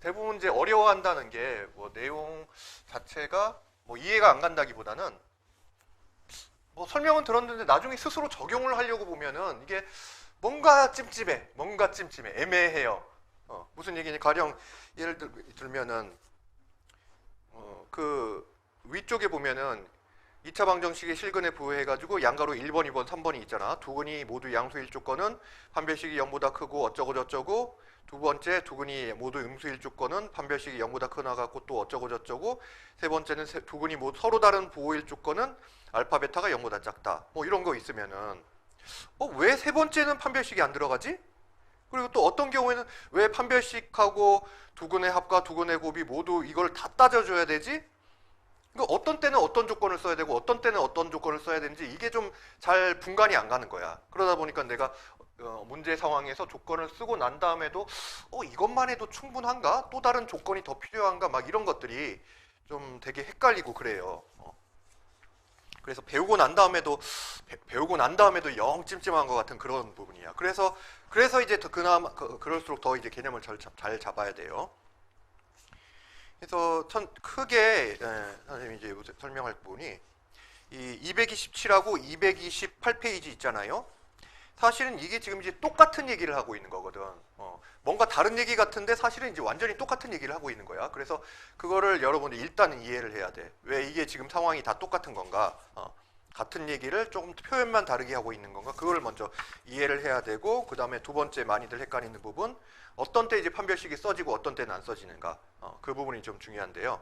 대부분 이제 어려워한다는 게 뭐 내용 자체가 뭐 이해가 안 간다기보다는 뭐 설명은 들었는데 나중에 스스로 적용을 하려고 보면은 이게 뭔가 찜찜해, 애매해요. 무슨 얘기냐? 가령 예를 들면은 그 위쪽에 보면은 2차 방정식의 실근에 부여해가지고 양가로 1번, 2번, 3번이 있잖아. 두 근이 모두 양수일 조건은 판별식이 0보다 크고 어쩌고 저쩌고, 두 번째 두 근이 모두 음수일 조건은 판별식이 0보다 크나 갖고 또 어쩌고 저쩌고, 세 번째는 두 근이 모두 서로 다른 부호일 조건은 알파 베타가 0보다 작다. 뭐 이런 거 있으면은 왜 세 번째는 판별식이 안 들어가지? 그리고 또 어떤 경우에는 왜 판별식하고 두 근의 합과 두 근의 곱이 모두 이걸 다 따져줘야 되지? 그러니까 어떤 때는 어떤 조건을 써야 되고 어떤 때는 어떤 조건을 써야 되는지 이게 좀 잘 분간이 안 가는 거야. 그러다 보니까 내가 문제 상황에서 조건을 쓰고 난 다음에도 이것만 해도 충분한가? 또 다른 조건이 더 필요한가? 막 이런 것들이 좀 되게 헷갈리고 그래요. 그래서 배우고 난 다음에도 영 찜찜한 것 같은 그런 부분이야. 그래서 이제 더 그나마 그럴수록 더 이제 개념을 잘 잡아야 돼요. 그래서 크게 선생님이 이제 설명할 부분이 이 227하고 228페이지 있잖아요. 사실은 이게 지금 이제 똑같은 얘기를 하고 있는 거거든. 뭔가 다른 얘기 같은데 사실은 이제 완전히 똑같은 얘기를 하고 있는 거야. 그래서 그거를 여러분이 일단은 이해를 해야 돼. 왜 이게 지금 상황이 다 똑같은 건가? 같은 얘기를 조금 표현만 다르게 하고 있는 건가? 그걸 먼저 이해를 해야 되고, 그 다음에 두 번째 많이들 헷갈리는 부분, 어떤 때 이제 판별식이 써지고 어떤 때는 안 써지는가? 그 부분이 좀 중요한데요.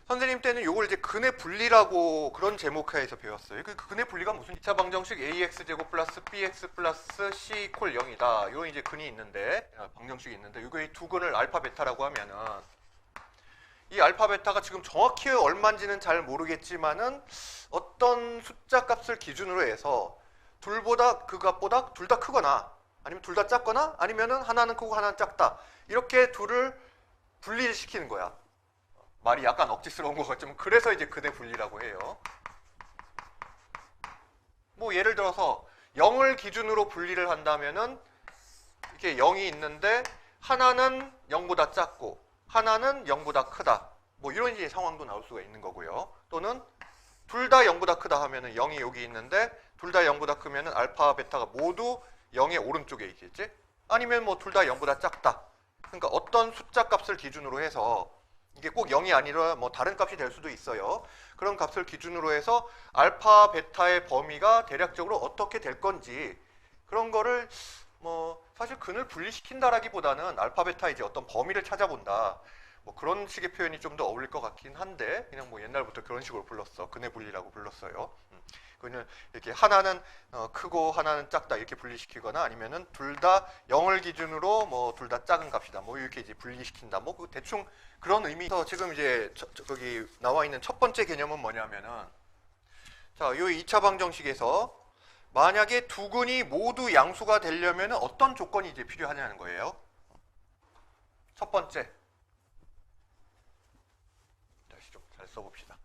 선생님 때는 요걸 이제 근의 분리라고 그런 제목하에서 배웠어요. 그 근의 분리가 무슨 2차 방정식 ax 제곱 플러스 bx 플러스 c 이퀄 0이다. 요 이제 근이 있는데, 방정식이 있는데, 요게 두 근을 알파 베타라고 하면은 이 알파 베타가 지금 정확히 얼마인지는 잘 모르겠지만은 어떤 숫자 값을 기준으로 해서 둘보다 그 값보다 둘 다 크거나 아니면 둘 다 작거나 아니면은 하나는 크고 하나는 작다. 이렇게 둘을 분리를 시키는 거야. 말이 약간 억지스러운 것 같지만 그래서 이제 근의 분리라고 해요. 뭐 예를 들어서 0을 기준으로 분리를 한다면은 이렇게 0이 있는데 하나는 0보다 작고 하나는 0보다 크다. 뭐 이런 이제 상황도 나올 수가 있는 거고요. 또는 둘 다 0보다 크다 하면은 0이 여기 있는데 둘 다 0보다 크면은 알파 베타가 모두 0의 오른쪽에 있겠지? 아니면 뭐 둘 다 0보다 작다. 그러니까 어떤 숫자 값을 기준으로 해서 이게 꼭 0이 아니라 뭐 다른 값이 될 수도 있어요. 그런 값을 기준으로 해서 알파, 베타의 범위가 대략적으로 어떻게 될 건지 그런 거를 뭐 사실 근을 분리시킨다라기보다는 알파, 베타의 이제 어떤 범위를 찾아본다. 뭐 그런 식의 표현이 좀 더 어울릴 것 같긴 한데 그냥 뭐 옛날부터 그런 식으로 불렀어. 근의 분리라고 불렀어요. 그는 이렇게 하나는 크고 하나는 작다 이렇게 분리시키거나 아니면은 둘 다 0을 기준으로 뭐 둘 다 작은 값이다 뭐 이렇게 이제 분리시킨다 뭐 그 대충 그런 의미에서 지금 이제 거기 나와 있는 첫 번째 개념은 뭐냐면은 자, 요 2차 방정식에서 만약에 두 근이 모두 양수가 되려면은 어떤 조건이 이제 필요하냐는 거예요. 첫 번째. 다시 좀 잘 써봅시다.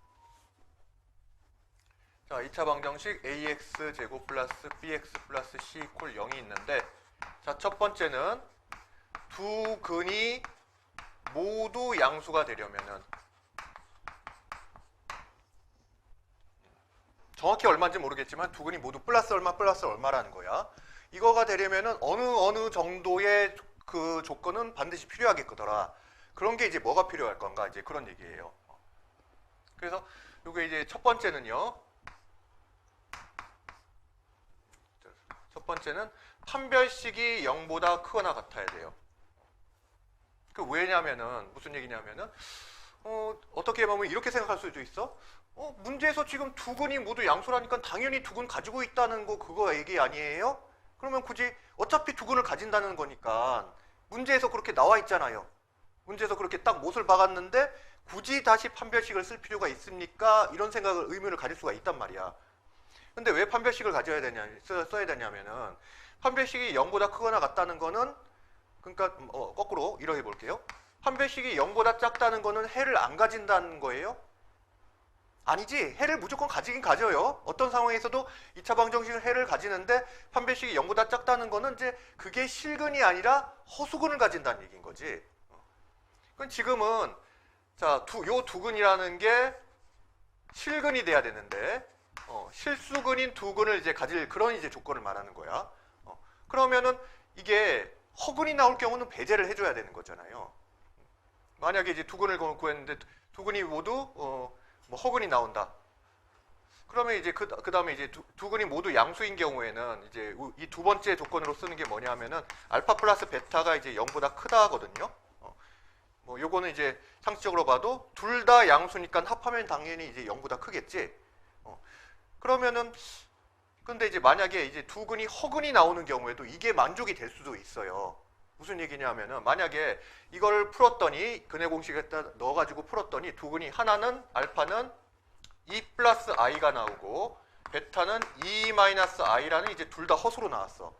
자, 2차 방정식 ax 제곱 플러스 bx 플러스 c 이퀄 0이 있는데 자, 첫 번째는 두 근이 모두 양수가 되려면은 정확히 얼마인지 모르겠지만 두 근이 모두 플러스 얼마라는 거야. 이거가 되려면은 어느 정도의 그 조건은 반드시 필요하겠거더라. 그런 게 이제 뭐가 필요할 건가 이제 그런 얘기예요. 그래서 이게 이제 첫 번째는요. 첫 번째는 판별식이 0보다 크거나 같아야 돼요. 그 왜냐면은 무슨 얘기냐면은 어떻게 보면 이렇게 생각할 수도 있어. 문제에서 지금 두 근이 모두 양수라니까 당연히 두 근 가지고 있다는 거 그거 얘기 아니에요? 그러면 굳이 어차피 두 근을 가진다는 거니까 문제에서 그렇게 나와 있잖아요. 문제에서 그렇게 딱 못을 박았는데 굳이 다시 판별식을 쓸 필요가 있습니까? 이런 의문을 가질 수가 있단 말이야. 근데 왜 판별식을 써야 되냐면은 판별식이 0보다 크거나 같다는 거는 그러니까 거꾸로 이렇게 볼게요. 판별식이 0보다 작다는 거는 해를 안 가진다는 거예요? 아니지. 해를 무조건 가지긴 가져요. 어떤 상황에서도 2차 방정식은 해를 가지는데 판별식이 0보다 작다는 거는 이제 그게 실근이 아니라 허수근을 가진다는 얘기인 거지. 그럼 지금은 자, 요 두근이라는 게 실근이 돼야 되는데 실수근인 두근을 이제 가질 그런 이제 조건을 말하는 거야. 그러면은 이게 허근이 나올 경우는 배제를 해줘야 되는 거잖아요. 만약에 이제 두근을 구했는데 두근이 모두 뭐 허근이 나온다. 그러면 이제 그 다음에 이제 두근이 모두 양수인 경우에는 이제 이 두 번째 조건으로 쓰는 게 뭐냐면은 알파 플러스 베타가 이제 0보다 크다 하거든요. 뭐 요거는 이제 상식적으로 봐도 둘 다 양수니까 합하면 당연히 이제 0보다 크겠지. 그러면은 근데 이제 만약에 이제 두근이 허근이 나오는 경우에도 이게 만족이 될 수도 있어요. 무슨 얘기냐면은 만약에 이걸 풀었더니 근해 공식에다 넣어가지고 풀었더니 두근이 하나는 알파는 2 플러스 i가 나오고 베타는 2 마이너스 i라는 이제 둘 다 허수로 나왔어.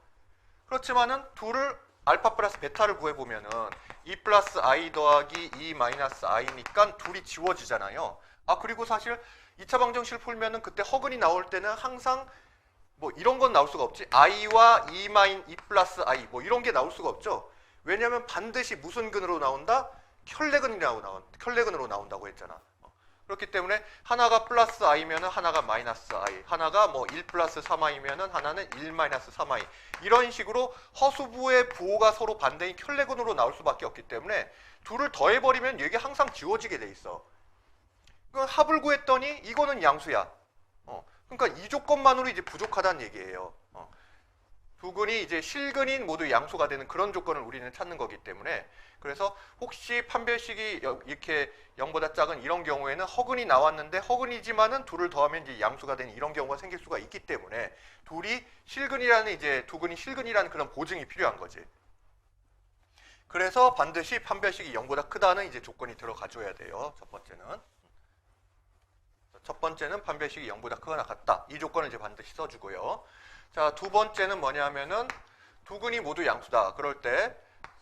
그렇지만은 둘을 알파 플러스 베타를 구해보면은 2 플러스 i 더하기 2 마이너스 i니까 둘이 지워지잖아요. 아 그리고 사실 2차 방정식을 풀면은 그때 허근이 나올 때는 항상 뭐 이런 건 나올 수가 없지. i와 2 플러스 i 뭐 이런 게 나올 수가 없죠. 왜냐면 반드시 무슨 근으로 나온다? 켤레근으로 나온다고 했잖아. 그렇기 때문에 하나가 플러스 i면은 하나가 마이너스 i, 하나가 뭐 1 플러스 3i면은 하나는 1 마이너스 3i 이런 식으로 허수부의 부호가 서로 반대인 켤레근으로 나올 수밖에 없기 때문에 둘을 더해버리면 이게 항상 지워지게 돼 있어. 합을 구했더니 이거는 양수야. 그러니까 이 조건만으로 이제 부족하다는 얘기예요. 두근이 이제 실근인 모두 양수가 되는 그런 조건을 우리는 찾는 거기 때문에 그래서 혹시 판별식이 이렇게 0보다 작은 이런 경우에는 허근이 나왔는데 허근이지만은 둘을 더하면 이제 양수가 되는 이런 경우가 생길 수가 있기 때문에 둘이 실근이라는 이제 두근이 실근이라는 그런 보증이 필요한 거지. 그래서 반드시 판별식이 0보다 크다는 이제 조건이 들어가줘야 돼요. 첫 번째는 판별식이 0보다 크거나 같다. 이 조건을 이제 반드시 써주고요. 자, 두 번째는 뭐냐면은 두근이 모두 양수다. 그럴 때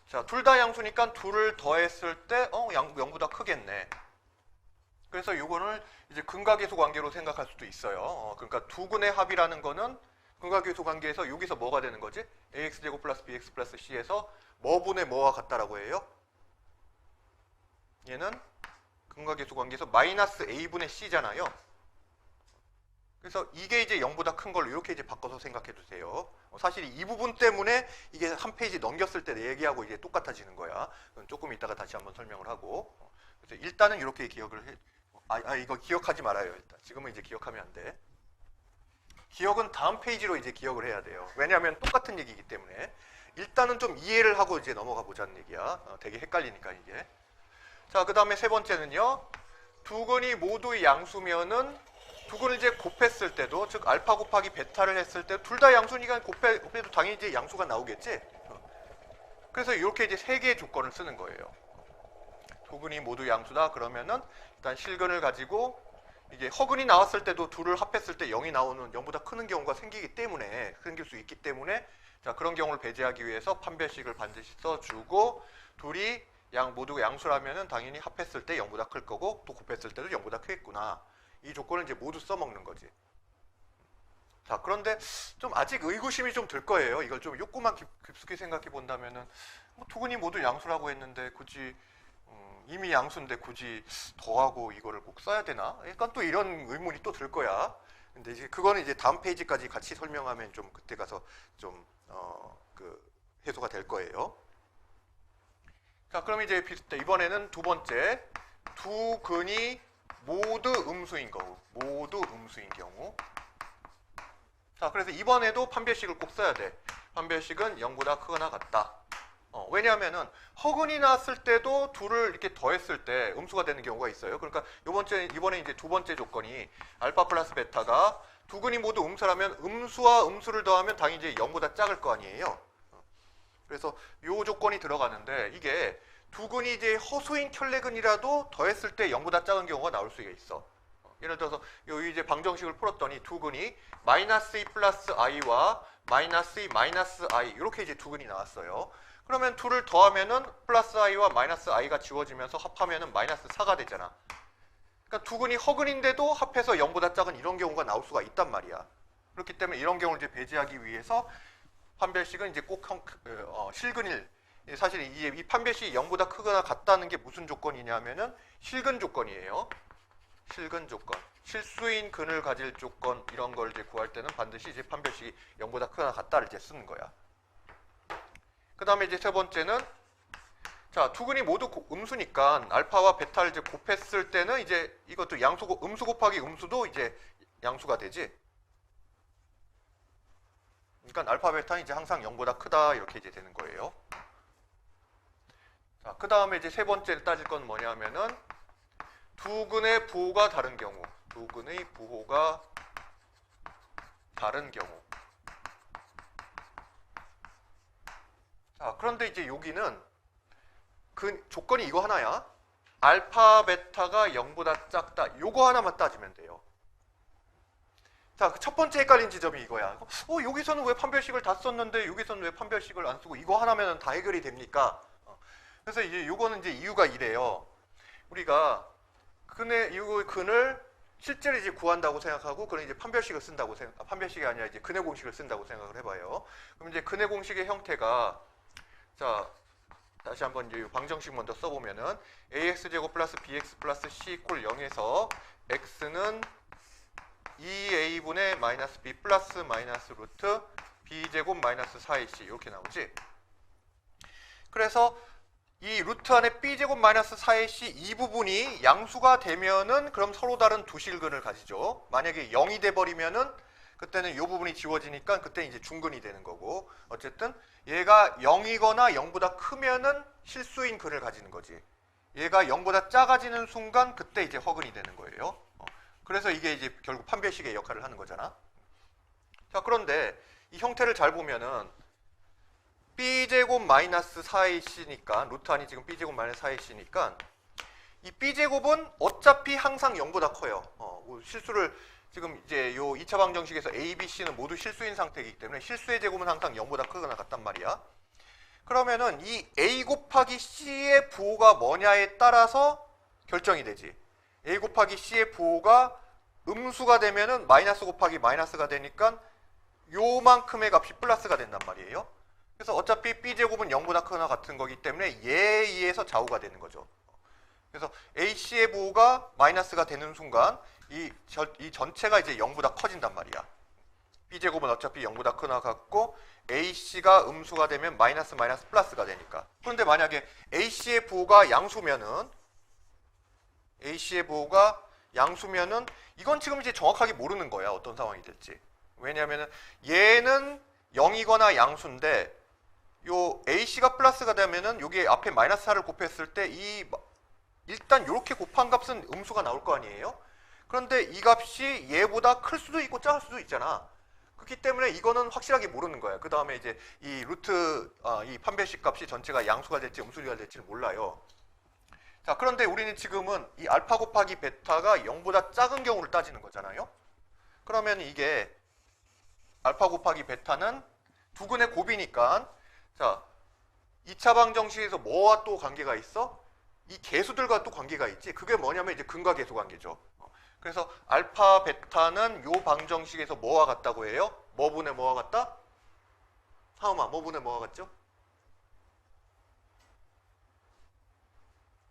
자, 둘 다 양수니까 둘을 더했을 때 0보다 크겠네. 그래서 이거를 이제 근각계수 관계로 생각할 수도 있어요. 그러니까 두근의 합이라는 거는 근각계수 관계에서 여기서 뭐가 되는 거지? ax제곱 플러스 bx 플러스 c에서 뭐분의 뭐와 같다라고 해요? 얘는 근각계수 관계에서 마이너스 a분의 c잖아요. 그래서 이게 이제 0보다 큰 걸로 이렇게 이제 바꿔서 생각해 주세요. 사실 이 부분 때문에 이게 한 페이지 넘겼을 때 내 얘기하고 이제 똑같아지는 거야. 조금 이따가 다시 한번 설명을 하고. 그래서 일단은 이렇게 기억을 해. 이거 기억하지 말아요. 일단 지금은 이제 기억하면 안 돼. 기억은 다음 페이지로 이제 기억을 해야 돼요. 왜냐하면 똑같은 얘기이기 때문에. 일단은 좀 이해를 하고 이제 넘어가 보자는 얘기야. 되게 헷갈리니까 이게. 자, 그 다음에 세 번째는요. 두근이 모두 양수면은 두근을 이제 곱했을 때도 즉 알파 곱하기 베타를 했을 때 둘 다 양수니까 곱해도 당연히 이제 양수가 나오겠지. 그래서 이렇게 이제 세 개의 조건을 쓰는 거예요. 두근이 모두 양수다 그러면은 일단 실근을 가지고 이게 허근이 나왔을 때도 둘을 합했을 때 0이 나오는 0보다 크는 경우가 생길 수 있기 때문에 자 그런 경우를 배제하기 위해서 판별식을 반드시 써주고 둘이 모두 양수라면은 당연히 합했을 때 0보다 클 거고 또 곱했을 때도 0보다 크겠구나. 이 조건을 이제 모두 써먹는 거지. 자, 그런데 좀 아직 의구심이 좀 들 거예요. 이걸 좀 조금만 깊숙이 생각해 본다면은 두근이 모두 양수라고 했는데 굳이 이미 양수인데 굳이 더하고 이거를 꼭 써야 되나? 약간 또 이런 의문이 또 들 거야. 근데 이제 그거는 이제 다음 페이지까지 같이 설명하면 좀 그때 가서 좀 해소가 될 거예요. 자, 그럼 이제 이번에는 두 번째 두근이 모두 음수인 경우. 자, 그래서 이번에도 판별식을 꼭 써야 돼. 판별식은 0보다 크거나 같다. 왜냐하면은 허근이 나왔을 때도 둘을 이렇게 더했을 때 음수가 되는 경우가 있어요. 그러니까 이번에 이제 두 번째 조건이 알파 플러스 베타가 두근이 모두 음수라면 음수와 음수를 더하면 당연히 이제 0보다 작을 거 아니에요. 그래서 요 조건이 들어가는데 이게 두근이 이제 허수인 켤레근이라도 더했을 때 0보다 작은 경우가 나올 수가 있어. 예를 들어서 여기 이제 방정식을 풀었더니 두근이 마이너스 2 플러스 i와 마이너스 2 마이너스 i 이렇게 이제 두근이 나왔어요. 그러면 둘을 더하면은 플러스 i와 마이너스 i가 지워지면서 합하면은 마이너스 4가 되잖아. 그러니까 두근이 허근인데도 합해서 0보다 작은 이런 경우가 나올 수가 있단 말이야. 그렇기 때문에 이런 경우를 이제 배제하기 위해서 판별식은 이제 꼭 실근일 사실 이 판별식이 0보다 크거나 같다는 게 무슨 조건이냐면은 실근 조건이에요. 실근 조건. 실수인 근을 가질 조건 이런 걸 이제 구할 때는 반드시 이제 판별식이 0보다 크거나 같다를 이제 쓰는 거야. 그다음에 이제 세 번째는 자, 두 근이 모두 음수니까 알파와 베타를 이제 곱했을 때는 이제 이것도 음수 곱하기 음수도 이제 양수가 되지. 그러니까 알파 베타는 이제 항상 0보다 크다 이렇게 이제 되는 거예요. 자, 그다음에 이제 세 번째를 따질 건 뭐냐면은 두 근의 부호가 다른 경우. 두 근의 부호가 다른 경우. 자, 그런데 이제 여기는 그 조건이 이거 하나야. 알파 베타가 0보다 작다. 요거 하나만 따지면 돼요. 자, 그 첫 번째 헷갈린 지점이 이거야. 여기서는 왜 판별식을 다 썼는데 여기서는 왜 판별식을 안 쓰고 이거 하나면 다 해결이 됩니까? 그래서 이제 요거는 이제 이유가 이래요. 우리가 이 근을 실제로 이제 구한다고 생각하고 그런 이제 판별식을 쓴다고 판별식이 아니라 이제 근의 공식을 쓴다고 생각을 해봐요. 그럼 이제 근의 공식의 형태가 자, 다시 한번 이제 방정식 먼저 써보면은 ax 제곱 플러스 bx 플러스 c 이퀄 0에서 x는 2a분의 마이너스 b 플러스 마이너스 루트 b제곱 마이너스 4ac 이렇게 나오지. 그래서 이 루트 안에 b제곱 마이너스 4ac 이 부분이 양수가 되면은 그럼 서로 다른 두 실근을 가지죠. 만약에 0이 돼버리면은 그때는 이 부분이 지워지니까 그때 이제 중근이 되는 거고, 어쨌든 얘가 0이거나 0보다 크면은 실수인 근을 가지는 거지. 얘가 0보다 작아지는 순간 그때 이제 허근이 되는 거예요. 그래서 이게 이제 결국 판별식의 역할을 하는 거잖아. 자, 그런데 이 형태를 잘 보면은 b제곱 마이너스 4ac니까 루트 안이 지금 b제곱 마이너스 4ac니까 이 b제곱은 어차피 항상 0보다 커요. 실수를 지금 이제 요 2차 방정식에서 a, b, c는 모두 실수인 상태이기 때문에 실수의 제곱은 항상 0보다 크거나 같단 말이야. 그러면은 이 a 곱하기 c의 부호가 뭐냐에 따라서 결정이 되지. a 곱하기 c의 부호가 음수가 되면은 마이너스 곱하기 마이너스가 되니까 요만큼의 값이 플러스가 된단 말이에요. 그래서 어차피 b제곱은 0보다 크거나 같은 거기 때문에 얘에 의해서 좌우가 되는 거죠. 그래서 ac의 부호가 마이너스가 되는 순간 이 전체가 이제 0보다 커진단 말이야. b제곱은 어차피 0보다 크거나 같고 ac가 음수가 되면 마이너스 마이너스 플러스가 되니까. 그런데 만약에 ac의 부호가 양수면은 이건 지금 이제 정확하게 모르는 거야. 어떤 상황이 될지. 왜냐하면 얘는 0이거나 양수인데 요 ac가 플러스가 되면은 여기 앞에 마이너스 4를 곱했을 때 일단 이렇게 곱한 값은 음수가 나올 거 아니에요? 그런데 이 값이 얘보다 클 수도 있고 작을 수도 있잖아. 그렇기 때문에 이거는 확실하게 모르는 거야. 그 다음에 이제 이 이 판별식 값이 전체가 양수가 될지 음수가 될지를 몰라요. 자, 그런데 우리는 지금은 이 알파 곱하기 베타가 0보다 작은 경우를 따지는 거잖아요. 그러면 이게 알파 곱하기 베타는 두 근의 곱이니까 자, 2차 방정식에서 뭐와 또 관계가 있어? 이 계수들과 또 관계가 있지. 그게 뭐냐면 이제 근과 계수 관계죠. 그래서 알파 베타는 요 방정식에서 뭐와 같다고 해요? 뭐 분의 뭐와 같다? 하음아, 뭐 분의 뭐와 같죠?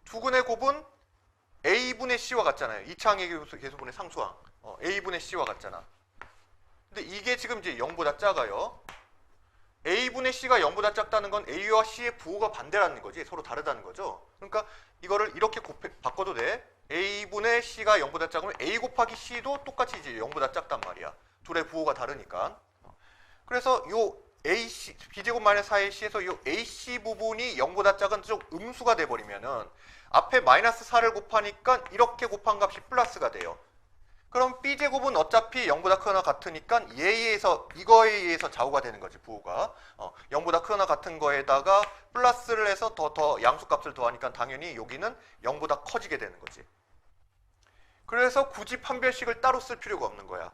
두 근의 곱은 a분의 c와 같잖아요. 2차항의 계수분의 상수항. a분의 c와 같잖아. 근데 이게 지금 이제 0보다 작아요. a분의 c가 0보다 작다는 건 a와 c의 부호가 반대라는 거지. 서로 다르다는 거죠. 그러니까 이거를 이렇게 바꿔도 돼. a분의 c가 0보다 작으면 a 곱하기 c도 똑같이 이제 0보다 작단 말이야. 둘의 부호가 다르니까. 그래서 요 ac b제곱 마이너스 4ac에서 요 ac 부분이 0보다 작은 쪽 음수가 돼 버리면은 앞에 마이너스 4를 곱하니까 이렇게 곱한 값이 플러스가 돼요. 그럼 b제곱은 어차피 0보다 크거나 같으니까 이거에 의해서 좌우가 되는 거지, 부호가. 0보다 크거나 같은 거에다가 플러스를 해서 더 양수값을 더하니까 당연히 여기는 0보다 커지게 되는 거지. 그래서 굳이 판별식을 따로 쓸 필요가 없는 거야.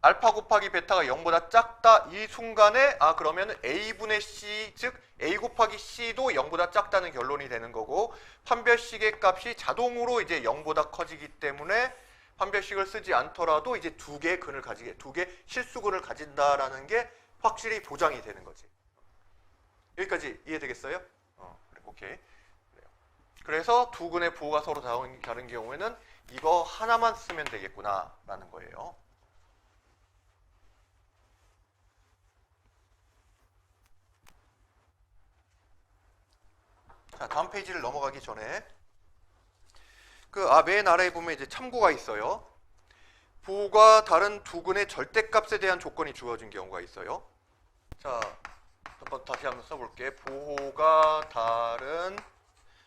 알파 곱하기 베타가 0보다 작다 이 순간에 그러면 a분의 c, 즉 a 곱하기 c도 0보다 작다는 결론이 되는 거고, 판별식의 값이 자동으로 이제 0보다 커지기 때문에 판별식을 쓰지 않더라도 이제 두 개의 실수근을 가진다라는 게 확실히 보장이 되는 거지. 여기까지 이해되겠어요? 그래, 오케이. 그래서 두 근의 부호가 서로 다른 경우에는 이거 하나만 쓰면 되겠구나 라는 거예요. 자, 다음 페이지를 넘어가기 전에 맨 아래에 보면 이제 참고가 있어요. 부호가 다른 두 근의 절대값에 대한 조건이 주어진 경우가 있어요. 자, 한번 다시 한번 써볼게. 부호가 다른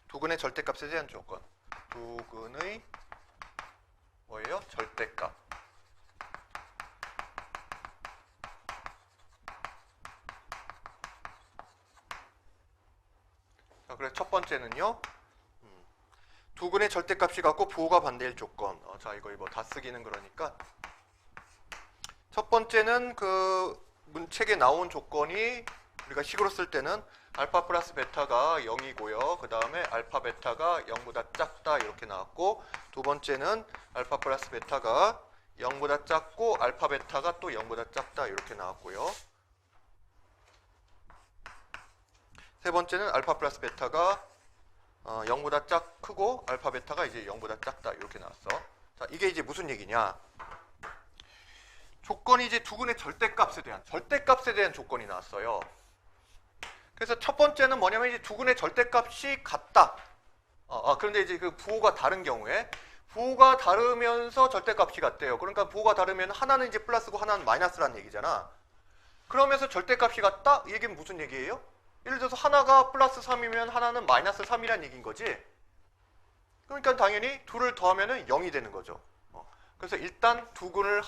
두 근의 절대값에 대한 조건. 두 근의 뭐예요? 절대값. 자, 그래서 첫 번째는요. 두 근의 절대값이 같고 부호가 반대일 조건. 자, 이거 다 쓰기는 그러니까. 첫 번째는 문책에 나온 조건이 우리가 식으로 쓸 때는 알파 플러스 베타가 0이고요. 그 다음에 알파 베타가 0보다 작다 이렇게 나왔고, 두 번째는 알파 플러스 베타가 0보다 작고 알파 베타가 또 0보다 작다 이렇게 나왔고요. 세 번째는 알파 플러스 베타가 0보다 크고 알파 베타가 이제 0보다 작다 이렇게 나왔어. 자, 이게 이제 무슨 얘기냐? 조건이 이제 두 근의 절대값에 대한 조건이 나왔어요. 그래서 첫 번째는 뭐냐면 이제 두 근의 절대값이 같다. 그런데 이제 그 부호가 다른 경우에 부호가 다르면서 절대값이 같대요. 그러니까 부호가 다르면 하나는 이제 플러스고 하나는 마이너스라는 얘기잖아. 그러면서 절대값이 같다? 이 얘기는 무슨 얘기예요? 예를 들어서 하나가 플러스 3이면 하나는 마이너스 3이라는 얘기인 거지. 그러니까 당연히 둘을 더하면 0이 되는 거죠. 그래서 일단 두 근의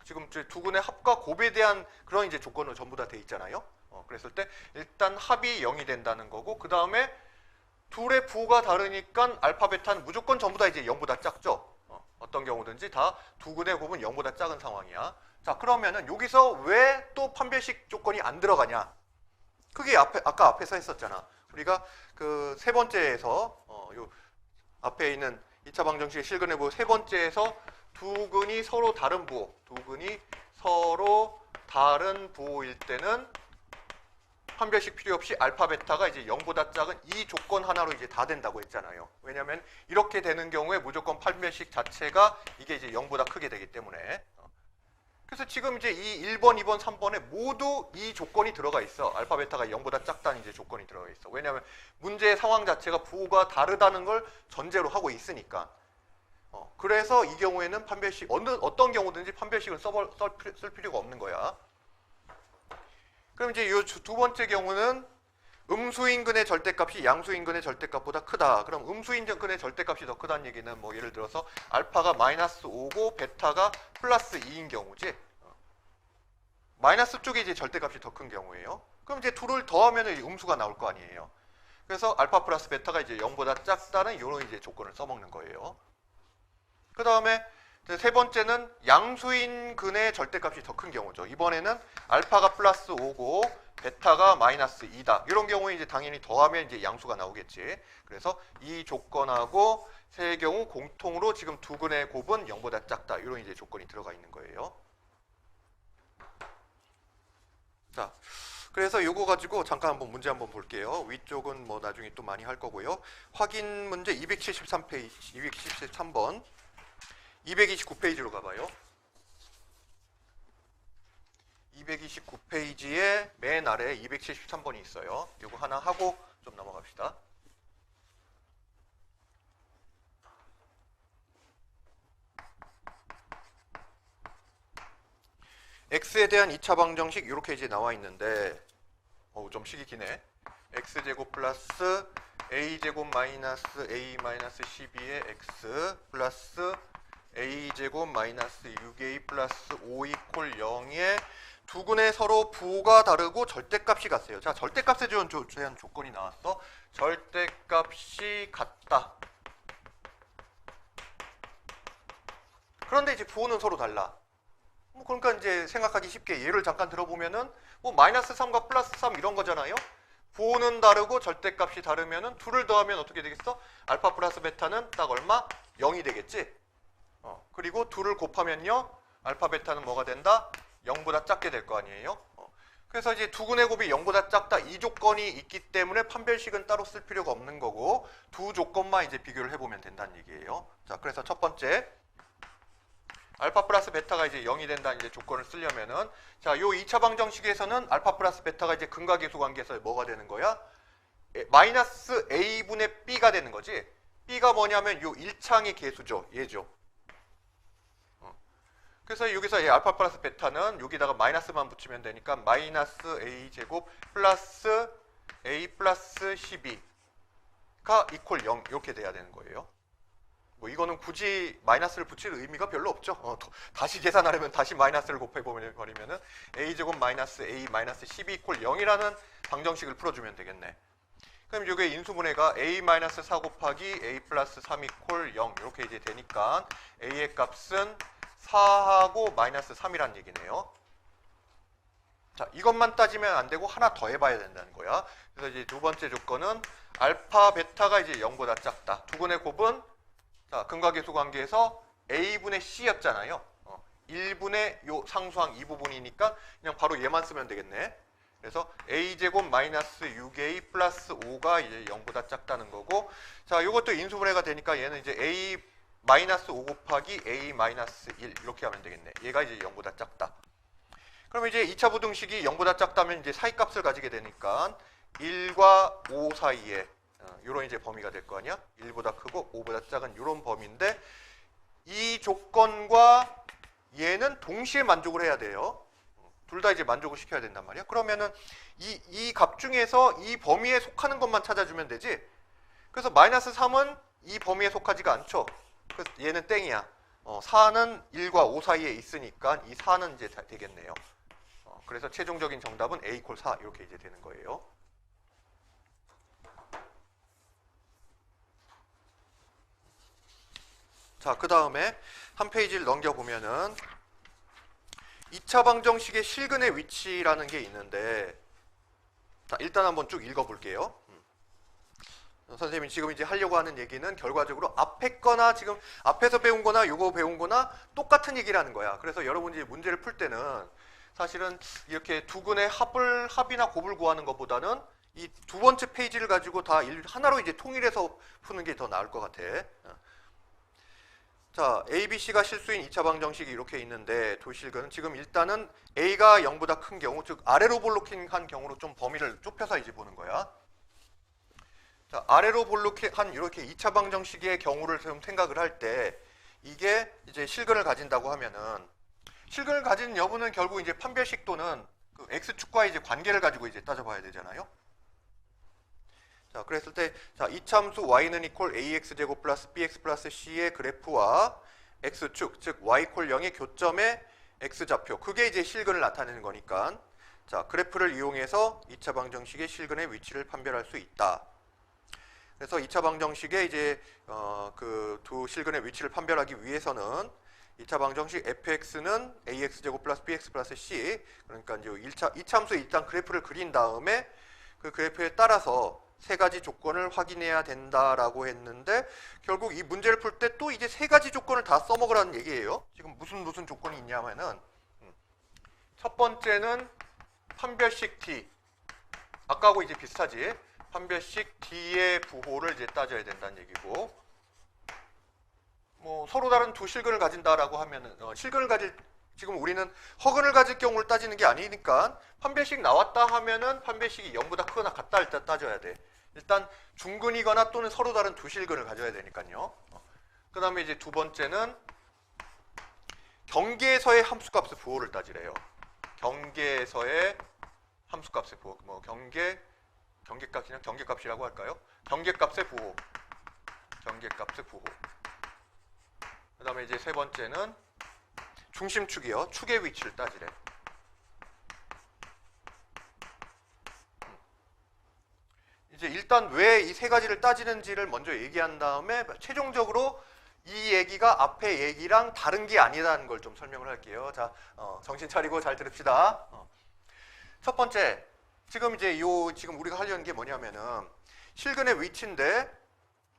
지금 두 근의 합과 곱에 대한 그런 이제 조건은 전부 다 돼 있잖아요. 그랬을 때 일단 합이 0이 된다는 거고, 그 다음에 둘의 부호가 다르니까 알파 베타는 무조건 전부 다 이제 0보다 작죠. 어떤 경우든지 다 두 근의 곱은 0보다 작은 상황이야. 자, 그러면은 여기서 왜 또 판별식 조건이 안 들어가냐? 그게 아까 앞에서 했었잖아. 우리가 그 세 번째에서 요 앞에 있는 2차 방정식의 실근의 부호 세 번째에서 두 근이 서로 다른 부호일 때는 판별식 필요 없이 알파 베타가 이제 0보다 작은 이 조건 하나로 이제 다 된다고 했잖아요. 왜냐하면 이렇게 되는 경우에 무조건 판별식 자체가 이게 이제 0보다 크게 되기 때문에. 그래서 지금 이제 이 1번, 2번, 3번에 모두 이 조건이 들어가 있어. 알파 베타가 0보다 작다는 이제 조건이 들어가 있어. 왜냐하면 문제의 상황 자체가 부호가 다르다는 걸 전제로 하고 있으니까. 그래서 이 경우에는 판별식 어떤 경우든지 판별식을 쓸 필요가 없는 거야. 그럼 이제 이 두 번째 경우는 음수인근의 절대값이 양수인근의 절대값보다 크다. 그럼 음수인근의 절대값이 더 크다는 얘기는 뭐 예를 들어서 알파가 마이너스 5고 베타가 플러스 2인 경우지. 마이너스 쪽에 이제 절대값이 더 큰 경우예요. 그럼 이제 둘을 더하면 음수가 나올 거 아니에요. 그래서 알파 플러스 베타가 이제 0보다 작다는 이런 이제 조건을 써먹는 거예요. 그 다음에 세 번째는 양수인 근의 절대값이 더 큰 경우죠. 이번에는 알파가 플러스 5고 베타가 마이너스 2다. 이런 경우에 이제 당연히 더하면 이제 양수가 나오겠지. 그래서 이 조건하고 세 경우 공통으로 지금 두 근의 곱은 0보다 작다. 이런 이제 조건이 들어가 있는 거예요. 자, 그래서 요거 가지고 잠깐 한번 문제 한번 볼게요. 위쪽은 뭐 나중에 또 많이 할 거고요. 확인 문제 273번. 229페이지로 가봐요. 229페이지에 맨 아래 273번이 있어요. 이거 하나 하고 좀 넘어갑시다. x에 대한 2차 방정식 이렇게 이제 나와 있는데 좀 식이 기네. x제곱 플러스 a제곱 마이너스 a 마이너스 12의 x 플러스 a제곱 마이너스 6a 플러스 5 이퀄 0에 두 근의 서로 부호가 다르고 절대값이 같아요. 자, 절대값에 대한 조건이 나왔어. 절대값이 같다. 그런데 이제 부호는 서로 달라. 그러니까 이제 생각하기 쉽게 예를 잠깐 들어보면은 뭐 마이너스 3과 플러스 3 이런 거잖아요. 부호는 다르고 절대값이 다르면은 둘을 더하면 어떻게 되겠어? 알파 플러스 베타는 딱 얼마? 0이 되겠지. 그리고 둘을 곱하면요 알파 베타는 뭐가 된다? 0보다 작게 될 거 아니에요. 그래서 이제 두근의 곱이 0보다 작다 이 조건이 있기 때문에 판별식은 따로 쓸 필요가 없는 거고 두 조건만 이제 비교를 해보면 된다는 얘기예요. 자, 그래서 첫 번째 알파 플러스 베타가 이제 0이 된다는 이제 조건을 쓰려면은 자, 요 2차 방정식에서는 알파 플러스 베타가 이제 근과계수 관계에서 뭐가 되는 거야? 마이너스 a분의 b가 되는 거지. b가 뭐냐면 요 1창의 계수죠. 얘죠. 그래서 여기서 이 알파 플러스 베타는 여기다가 마이너스만 붙이면 되니까 마이너스 a 제곱 플러스 a 플러스 12가 이퀄 0 이렇게 돼야 되는 거예요. 뭐 이거는 굳이 마이너스를 붙일 의미가 별로 없죠. 다시 계산하려면 다시 마이너스를 곱해버리면은 a 제곱 마이너스 a 마이너스 12 이퀄 0이라는 방정식을 풀어주면 되겠네. 그럼 이게 인수분해가 a 마이너스 4 곱하기 a 플러스 3 이퀄 0 이렇게 이제 되니까 a의 값은 4하고 마이너스 3이란 얘기네요. 자, 이것만 따지면 안 되고 하나 더 해봐야 된다는 거야. 그래서 이제 두 번째 조건은 알파 베타가 이제 0보다 작다. 두근의 곱은 자, 근과계수 관계에서 a분의 c였잖아요. 1분의 요 상수항 이 부분이니까 그냥 바로 얘만 쓰면 되겠네. 그래서 a제곱 마이너스 6a 플러스 5가 이제 0보다 작다는 거고, 자, 요것도 인수분해가 되니까 얘는 이제 a 마이너스 5 곱하기 a 마이너스 1 이렇게 하면 되겠네. 얘가 이제 0보다 작다. 그러면 이제 2차 부등식이 0보다 작다면 이제 사이값을 가지게 되니까 1과 5 사이에 요런 이제 범위가 될 거 아니야? 1보다 크고 5보다 작은 요런 범위인데 이 조건과 얘는 동시에 만족을 해야 돼요. 둘 다 이제 만족을 시켜야 된단 말이야. 그러면은 이 값 중에서 이 범위에 속하는 것만 찾아주면 되지. 그래서 마이너스 3은 이 범위에 속하지가 않죠. 그래서 얘는 땡이야. 4는 1과 5 사이에 있으니까 이 4는 이제 되겠네요. 그래서 최종적인 정답은 a 이퀄 4 이렇게 이제 되는 거예요. 자, 그 다음에 한 페이지를 넘겨보면은 2차 방정식의 실근의 위치라는 게 있는데, 자, 일단 한번 쭉 읽어볼게요. 선생님이 지금 이제 하려고 하는 얘기는 결과적으로 앞에 거나 지금 앞에서 배운 거나 요거 배운 거나 똑같은 얘기라는 거야. 그래서 여러분이 문제를 풀 때는 사실은 이렇게 두근의 합이나 곱을 구하는 것보다는 이 두 번째 페이지를 가지고 다 하나로 이제 통일해서 푸는 게 더 나을 것 같아. 자, A, B, C가 실수인 2차 방정식이 이렇게 있는데 도실근은 지금 일단은 A가 0보다 큰 경우, 즉 아래로 볼로킹한 경우로 좀 범위를 좁혀서 이제 보는 거야. 자, 아래로 볼로킹한 이렇게 2차 방정식의 경우를 좀 생각을 할 때 이게 이제 실근을 가진다고 하면은 실근을 가진 여부는 결국 이제 판별식 또는 그 X축과 이제 관계를 가지고 이제 따져봐야 되잖아요. 자, 그랬을 때, 자, 이참수 y는 이퀄 ax제곱 플러스 bx 플러스 c의 그래프와 x축, 즉 y 이퀄 0의 교점의 x좌표, 그게 이제 실근을 나타내는 거니까, 자, 그래프를 이용해서 2차 방정식의 실근의 위치를 판별할 수 있다. 그래서 2차 방정식의 이제 그 두 실근의 위치를 판별하기 위해서는 2차 방정식 fx는 ax제곱 플러스 bx 플러스 c, 그러니까 이제 이참수에 일단 그래프를 그린 다음에 그 그래프에 따라서 세 가지 조건을 확인해야 된다라고 했는데 결국 이 문제를 풀 때 또 이제 세 가지 조건을 다 써먹으라는 얘기예요. 지금 무슨 조건이 있냐면은 첫 번째는 판별식 D, 아까하고 이제 비슷하지. 판별식 D의 부호를 이제 따져야 된다는 얘기고, 뭐 서로 다른 두 실근을 가진다라고 하면은 실근을 가질, 지금 우리는 허근을 가질 경우를 따지는 게 아니니까 판별식 나왔다 하면은 판별식이 0보다 크거나 같다 일단 따져야 돼. 일단 중근이거나 또는 서로 다른 두 실근을 가져야 되니까요. 그 다음에 이제 두 번째는 경계에서의 함수값의 부호를 따지래요. 경계에서의 함수값의 부호, 뭐 경계값이냐 경계값이라고 할까요? 경계값의 부호, 경계값의 부호. 그 다음에 이제 세 번째는 중심축이요. 축의 위치를 따지래. 이제 일단 왜 이 세 가지를 따지는지를 먼저 얘기한 다음에 최종적으로 이 얘기가 앞에 얘기랑 다른 게 아니라는 걸 좀 설명을 할게요. 자, 정신 차리고 잘 들읍시다. 첫 번째, 지금 이제 지금 우리가 하려는 게 뭐냐면은 실근의 위치인데,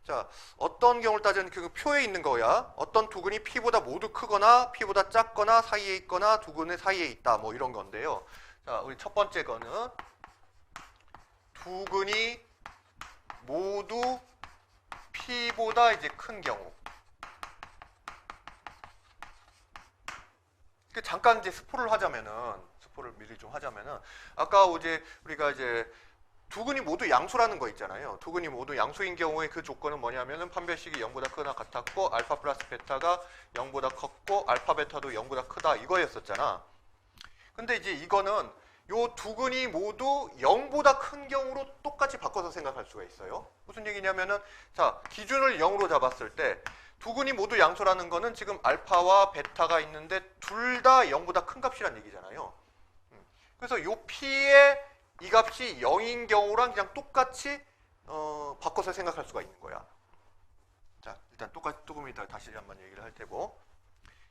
자, 어떤 경우를 따지는 그 표에 있는 거야. 어떤 두 근이 P보다 모두 크거나 P보다 작거나 사이에 있거나 두 근의 사이에 있다. 뭐 이런 건데요. 자, 우리 첫 번째 거는 두 근이 모두 P보다 이제 큰 경우. 잠깐 이제 스포를 미리 좀 하자면은, 아까 이제 우리가 이제 두 근이 모두 양수라는 거 있잖아요. 두 근이 모두 양수인 경우에 그 조건은 뭐냐면은 판별식이 0보다 크거나 같았고, 알파 플러스 베타가 0보다 컸고, 알파 베타도 0보다 크다, 이거였었잖아. 근데 이제 이거는 요 두 근이 모두 0보다 큰 경우로 똑같이 바꿔서 생각할 수가 있어요. 무슨 얘기냐면은, 자, 기준을 0으로 잡았을 때 두 근이 모두 양수라는 거는 지금 알파와 베타가 있는데 둘 다 0보다 큰 값이란 얘기잖아요. 그래서 요 P의 이 값이 0인 경우랑 그냥 똑같이 바꿔서 생각할 수가 있는 거야. 자, 일단 조금 이따 다시 한번 얘기를 할 테고,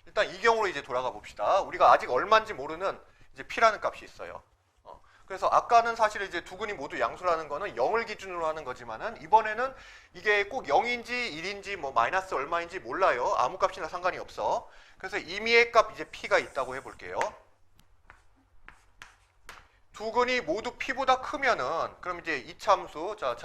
일단 이 경우로 이제 돌아가 봅시다. 우리가 아직 얼마인지 모르는 이제 P라는 값이 있어요. 그래서 아까는 사실 이제 두 근이 모두 양수라는 거는 0을 기준으로 하는 거지만은, 이번에는 이게 꼭 0인지 1인지 뭐 마이너스 얼마인지 몰라요. 아무 값이나 상관이 없어. 그래서 임의의 값 이제 P가 있다고 해볼게요. 두 근이 모두 P보다 크면은, 그럼 이제 이차함수, 자,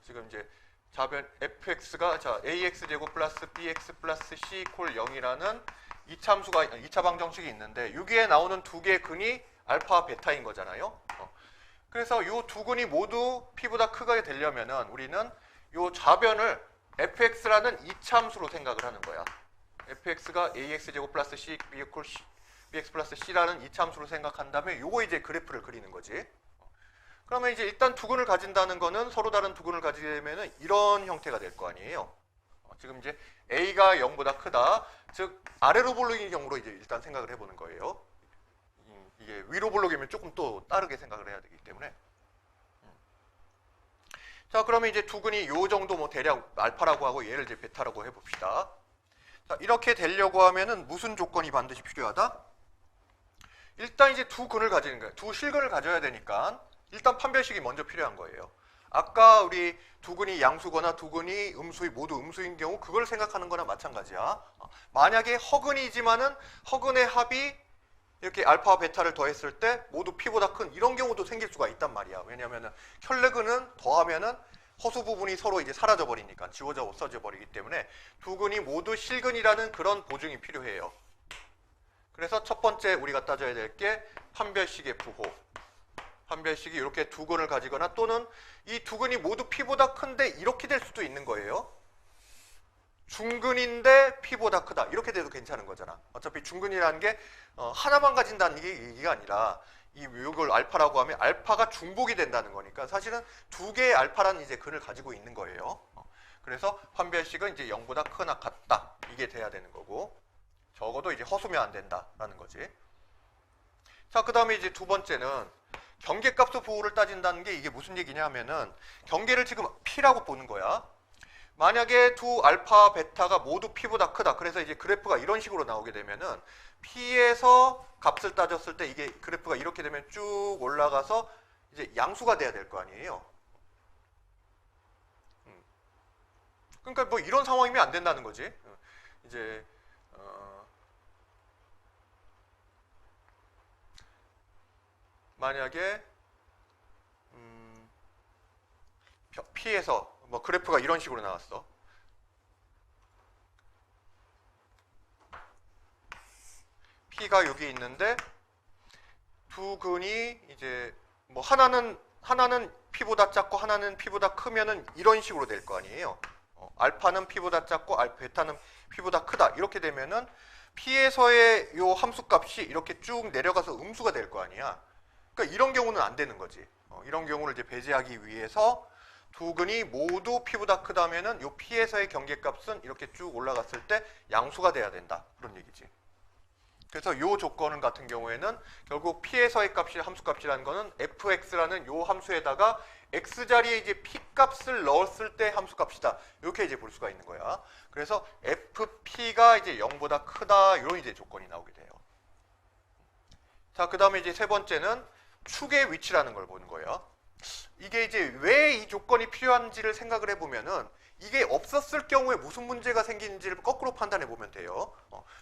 지금 이제 좌변 fx가, 자, ax 제곱 플러스 bx 플러스 c 콜 0이라는 이차함수가, 2차 방정식이 있는데, 여기에 나오는 두 개의 근이 알파 베타인 거잖아요. 그래서 이 두 근이 모두 P보다 크게 되려면은 우리는 이 좌변을 fx라는 이차함수로 생각을 하는 거야. fx가 ax 제곱 플러스 c bx 플러스 c라는 이차함수로 생각한 다음에 요거 이제 그래프를 그리는 거지. 그러면 이제 일단 두 근을 가진다는 거는 서로 다른 두 근을 가지게 되면은 이런 형태가 될 거 아니에요. 지금 이제 a가 0보다 크다. 즉 아래로 볼록인 경우로 이제 일단 생각을 해보는 거예요. 이게 위로 볼록이면 조금 또 다르게 생각을 해야 되기 때문에. 자, 그러면 이제 두 근이 요 정도 뭐 대략 알파라고 하고 얘를 이제 베타라고 해봅시다. 자, 이렇게 되려고 하면은 무슨 조건이 반드시 필요하다? 일단 이제 두 근을 가지는 거예요. 두 실근을 가져야 되니까 일단 판별식이 먼저 필요한 거예요. 아까 우리 두 근이 양수거나 두 근이 모두 음수인 경우 그걸 생각하는 거나 마찬가지야. 만약에 허근이지만은 허근의 합이 이렇게 알파와 베타를 더했을 때 모두 P보다 큰 이런 경우도 생길 수가 있단 말이야. 왜냐면은 혈내근은 더하면은 허수 부분이 서로 이제 사라져 버리니까, 지워져 없어져 버리기 때문에 두 근이 모두 실근이라는 그런 보증이 필요해요. 그래서 첫 번째 우리가 따져야 될 게 판별식의 부호. 판별식이 이렇게 두 근을 가지거나 또는 이 두 근이 모두 P보다 큰데 이렇게 될 수도 있는 거예요. 중근인데 P보다 크다. 이렇게 돼도 괜찮은 거잖아. 어차피 중근이라는 게 하나만 가진다는 얘기가 아니라 이걸 알파라고 하면 알파가 중복이 된다는 거니까 사실은 두 개의 알파라는 이제 근을 가지고 있는 거예요. 그래서 판별식은 이제 0보다 크거나 같다. 이게 돼야 되는 거고, 적어도 이제 허수면 안 된다라는 거지. 자, 그 다음에 이제 두 번째는 경계값수 부호를 따진다는 게 이게 무슨 얘기냐 하면은 경계를 지금 P라고 보는 거야. 만약에 두 알파, 베타가 모두 P보다 크다. 그래서 이제 그래프가 이런 식으로 나오게 되면은 P에서 값을 따졌을 때 이게 그래프가 이렇게 되면 쭉 올라가서 이제 양수가 돼야 될 거 아니에요. 그러니까 뭐 이런 상황이면 안 된다는 거지. 이제 만약에 P에서 뭐 그래프가 이런 식으로 나왔어. P가 여기 있는데 두 근이 이제 뭐 하나는 P보다 작고 하나는 P보다 크면은 이런 식으로 될 거 아니에요. 알파는 P보다 작고 베타는 P보다 크다. 이렇게 되면은 P에서의 요 함수값이 이렇게 쭉 내려가서 음수가 될 거 아니야. 그러니까 이런 경우는 안 되는 거지. 이런 경우를 이제 배제하기 위해서 두 근이 모두 P보다 크다면은 요 P에서의 경계값은 이렇게 쭉 올라갔을 때 양수가 돼야 된다. 그런 얘기지. 그래서 요 조건 같은 경우에는 결국 P에서의 값이 함수값이라는 거는 fx라는 요 함수에다가 x 자리에 이제 P 값을 넣었을 때 함수값이다. 이렇게 이제 볼 수가 있는 거야. 그래서 fp가 이제 0보다 크다. 이런 이제 조건이 나오게 돼요. 자, 그 다음에 이제 세 번째는 축의 위치라는 걸 보는 거예요. 이게 이제 왜 이 조건이 필요한지를 생각을 해보면은 이게 없었을 경우에 무슨 문제가 생기는지를 거꾸로 판단해 보면 돼요.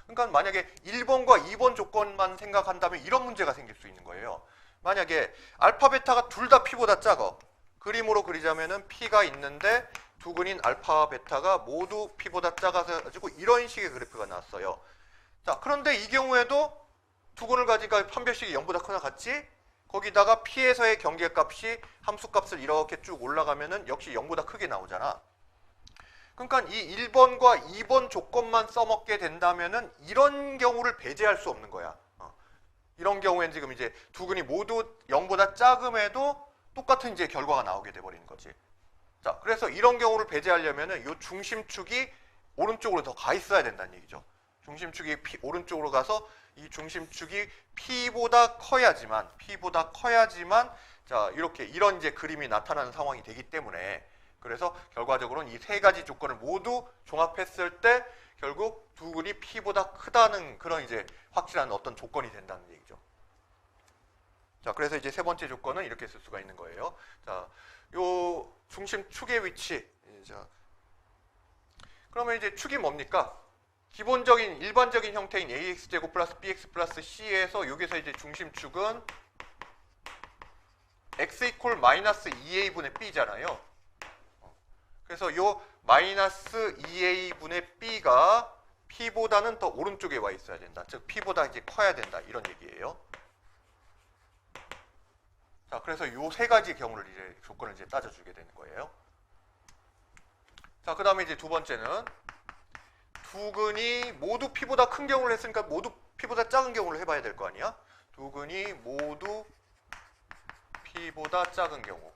그러니까 만약에 1번과 2번 조건만 생각한다면 이런 문제가 생길 수 있는 거예요. 만약에 알파 베타가 둘 다 P보다 작아. 그림으로 그리자면은 P가 있는데 두근인 알파 베타가 모두 P보다 작아서 가지고 이런 식의 그래프가 나왔어요. 자, 그런데 이 경우에도 두근을 가지니까 판별식이 0보다 크나 같지? 거기다가 P에서의 경계값이 함수값을 이렇게 쭉 올라가면은 역시 0보다 크게 나오잖아. 그러니까 이 1번과 2번 조건만 써먹게 된다면은 이런 경우를 배제할 수 없는 거야. 이런 경우엔 지금 이제 두근이 모두 0보다 작음에도 똑같은 이제 결과가 나오게 돼버리는 거지. 자, 그래서 이런 경우를 배제하려면은 이 중심축이 오른쪽으로 더 가 있어야 된다는 얘기죠. 중심축이 오른쪽으로 가서 이 중심축이 P보다 커야지만 자, 이렇게 이런 이제 그림이 나타나는 상황이 되기 때문에 그래서 결과적으로는 이 세 가지 조건을 모두 종합했을 때 결국 두근이 P보다 크다는 그런 이제 확실한 어떤 조건이 된다는 얘기죠. 자, 그래서 이제 세 번째 조건은 이렇게 쓸 수가 있는 거예요. 자, 요 중심축의 위치. 자, 그러면 이제 축이 뭡니까? 기본적인 일반적인 형태인 ax제곱 플러스 bx 플러스 c에서 여기서 이제 중심축은 x 이퀄 마이너스 2a분의 b잖아요. 그래서 요 마이너스 2a분의 b가 p보다는 더 오른쪽에 와 있어야 된다. 즉 p보다 이제 커야 된다. 이런 얘기예요. 자, 그래서 요 세 가지 경우를 이제 조건을 이제 따져주게 되는 거예요. 자, 그 다음에 이제 두 번째는 두근이 모두 P보다 큰 경우를 했으니까 모두 P보다 작은 경우를 해봐야 될 거 아니야? 두근이 모두 P보다 작은 경우.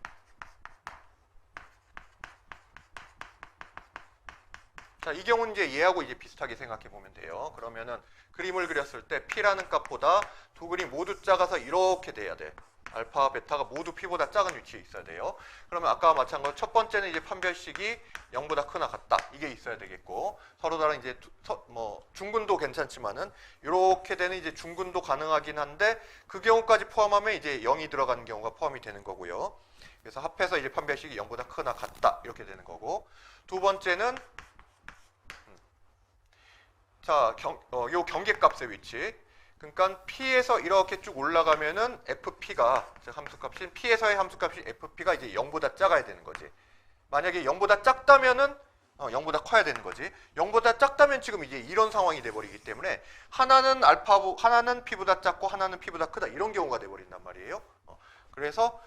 자, 이 경우는 이제 얘하고 이제 비슷하게 생각해 보면 돼요. 그러면은 그림을 그렸을 때 P라는 값보다 두근이 모두 작아서 이렇게 돼야 돼. 알파, 베타가 모두 P보다 작은 위치에 있어야 돼요. 그러면 아까와 마찬가지로 첫 번째는 이제 판별식이 0보다 크나 같다. 이게 있어야 되겠고 서로 다른 이제 중근도 괜찮지만은 이렇게 되는 이제 중근도 가능하긴 한데 그 경우까지 포함하면 이제 0이 들어가는 경우가 포함이 되는 거고요. 그래서 합해서 이제 판별식이 0보다 크나 같다. 이렇게 되는 거고 두 번째는 자, 요 경계값의 위치. 그러니까 P에서 이렇게 쭉 올라가면은 FP가, 즉 함수값인 P에서의 함수값이 FP가 이제 0보다 작아야 되는 거지. 만약에 0보다 작다면은 0보다 커야 되는 거지. 0보다 작다면 지금 이제 이런 상황이 돼버리기 때문에 하나는 하나는 P보다 작고 하나는 P보다 크다 이런 경우가 돼버린단 말이에요. 그래서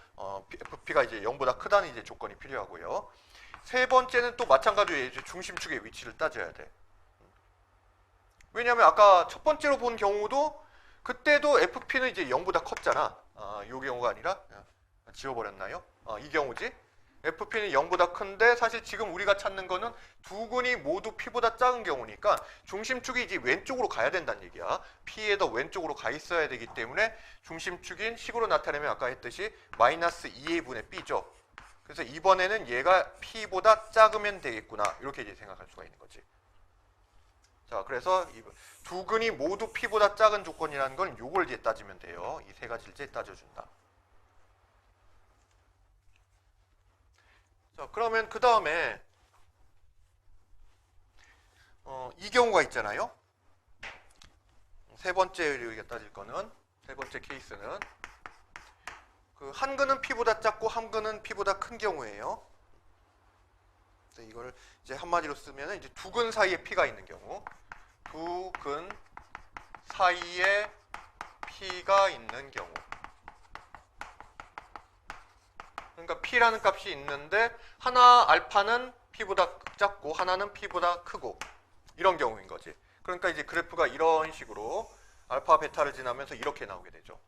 FP가 이제 0보다 크다는 이제 조건이 필요하고요. 세 번째는 또 마찬가지로 이제 중심축의 위치를 따져야 돼. 왜냐하면 아까 첫 번째로 본 경우도 그때도 FP는 이제 0보다 컸잖아. 이 경우가 아니라 지워버렸나요? 이 경우지. FP는 0보다 큰데 사실 지금 우리가 찾는 거는 두근이 모두 P보다 작은 경우니까 중심축이 이제 왼쪽으로 가야 된다는 얘기야. P에 더 왼쪽으로 가 있어야 되기 때문에 중심축인 식으로 나타내면 아까 했듯이 마이너스 2a분의 B죠. 그래서 이번에는 얘가 P보다 작으면 되겠구나. 이렇게 이제 생각할 수가 있는 거지. 자, 그래서 두근이 모두 P보다 작은 조건이라는 건 요걸 이제 따지면 돼요. 이 세 가지를 이제 따져준다. 자, 그러면 그 다음에 이 경우가 있잖아요. 세 번째 우리가 따질 거는 세 번째 케이스는 그 한 근은 P보다 작고 한 근은 P보다 큰 경우예요. 이걸 이제 한마디로 쓰면 이제 두 근 사이에 P가 있는 경우. 두 근 사이에 P가 있는 경우. 그러니까 P라는 값이 있는데 하나 알파는 P보다 작고 하나는 P보다 크고 이런 경우인 거지. 그러니까 이제 그래프가 이런 식으로 알파 베타를 지나면서 이렇게 나오게 되죠.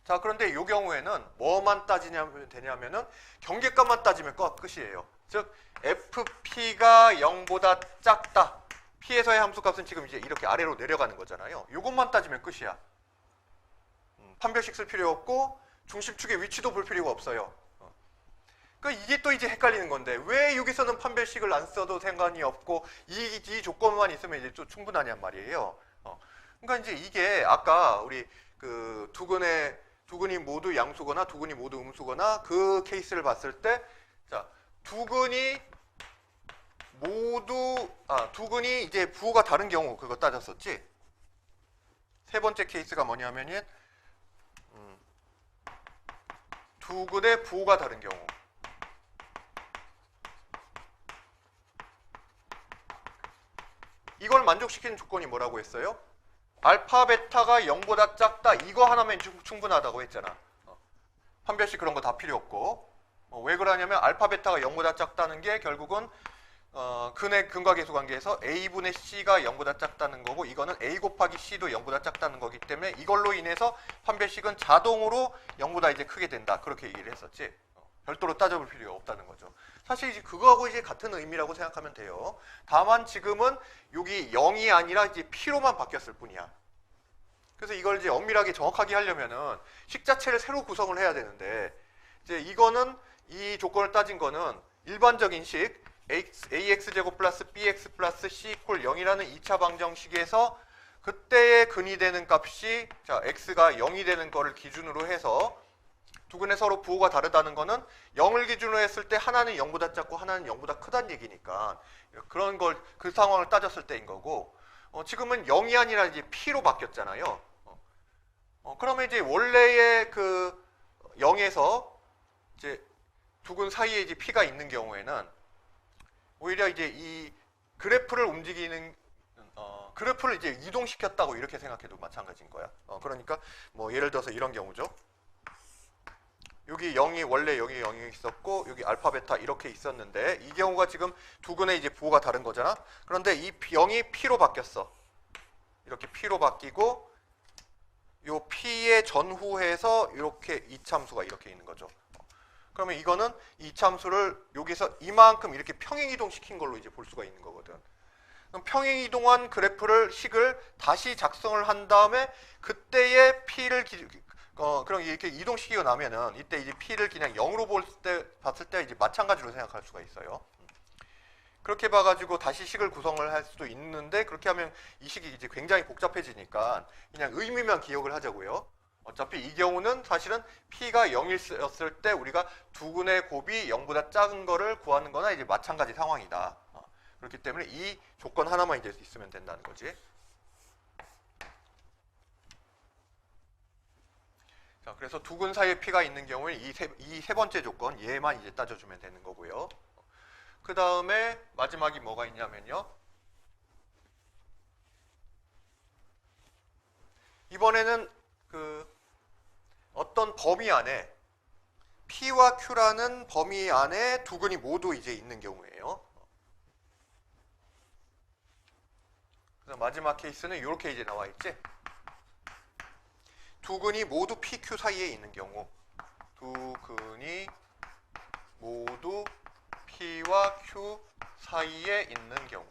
자, 그런데 이 경우에는 뭐만 따지냐면 되냐면은 경계값만 따지면 끝이에요. 즉 FP가 0보다 작다. P에서의 함수값은 지금 이제 이렇게 아래로 내려가는 거잖아요. 이것만 따지면 끝이야. 판별식 쓸 필요 없고 중심축의 위치도 볼 필요가 없어요. 그러니까 이게 또 이제 헷갈리는 건데 왜 여기서는 판별식을 안 써도 상관이 없고 이 조건만 있으면 이제 또 충분하냔 말이에요. 그러니까 이제 이게 아까 우리 그 두근의 두근이 모두 양수거나 두근이 모두 음수거나 그 케이스를 봤을 때, 자, 두근이 이제 부호가 다른 경우 그거 따졌었지. 세 번째 케이스가 뭐냐면은 두근의 부호가 다른 경우. 이걸 만족시키는 조건이 뭐라고 했어요? 알파 베타가 0보다 작다. 이거 하나면 충분하다고 했잖아. 판별식 그런 거 다 필요 없고. 왜 그러냐면 알파 베타가 0보다 작다는 게 결국은 근의 근과계수 관계에서 A분의 C가 0보다 작다는 거고, 이거는 A 곱하기 C도 0보다 작다는 거기 때문에 이걸로 인해서 판별식은 자동으로 0보다 이제 크게 된다. 그렇게 얘기를 했었지. 별도로 따져볼 필요가 없다는 거죠. 사실 이제 그거하고 이제 같은 의미라고 생각하면 돼요. 다만 지금은 여기 0이 아니라 이제 P로만 바뀌었을 뿐이야. 그래서 이걸 이제 엄밀하게 정확하게 하려면은 식 자체를 새로 구성을 해야 되는데, 이제 이거는 이 조건을 따진 거는 일반적인 식 AX제곱 플러스 BX 플러스 C 이퀄 0이라는 2차 방정식에서 그때의 근이 되는 값이, 자, X가 0이 되는 거를 기준으로 해서 두근의 서로 부호가 다르다는 거는 0을 기준으로 했을 때 하나는 0보다 작고 하나는 0보다 크다는 얘기니까 그런 걸, 그 상황을 따졌을 때인 거고, 지금은 0이 아니라 이제 P로 바뀌었잖아요. 그러면 이제 원래의 그 0에서 이제 두근 사이에 이제 P가 있는 경우에는 오히려 이제 이 그래프를 움직이는 그래프를 이제 이동시켰다고 이렇게 생각해도 마찬가지인 거야. 그러니까 뭐 예를 들어서 이런 경우죠. 여기 0이 원래 여기 0이 있었고 여기 알파 베타 이렇게 있었는데, 이 경우가 지금 두근의 이제 부호가 다른 거잖아. 그런데 이 0이 P로 바뀌었어. 이렇게 P로 바뀌고 요 P의 전후해서 이렇게 이참수가 이렇게 있는 거죠. 그러면 이거는 이참수를 여기서 이만큼 이렇게 평행이동 시킨 걸로 이제 볼 수가 있는 거거든. 그럼 평행이동한 그래프를 식을 다시 작성을 한 다음에 그때의 P를 그럼 이렇게 이동시키고 나면은 이때 이제 P를 그냥 0으로 봤을 때 이제 마찬가지로 생각할 수가 있어요. 그렇게 봐가지고 다시 식을 구성을 할 수도 있는데, 그렇게 하면 이 식이 이제 굉장히 복잡해지니까 그냥 의미만 기억을 하자고요. 어차피 이 경우는 사실은 P가 0이었을 때 우리가 두근의 곱이 0보다 작은 거를 구하는 거나 이제 마찬가지 상황이다. 그렇기 때문에 이 조건 하나만 이제 있으면 된다는 거지. 자, 그래서 두근 사이에 P가 있는 경우에 이 세 번째 조건, 얘만 이제 따져주면 되는 거고요. 그 다음에 마지막이 뭐가 있냐면요. 이번에는 그 어떤 범위 안에 P와 Q라는 범위 안에 두근이 모두 이제 있는 경우예요. 그래서 마지막 케이스는 이렇게 이제 나와 있지. 두근이 모두 PQ 사이에 있는 경우, 두근이 모두 P와 Q 사이에 있는 경우.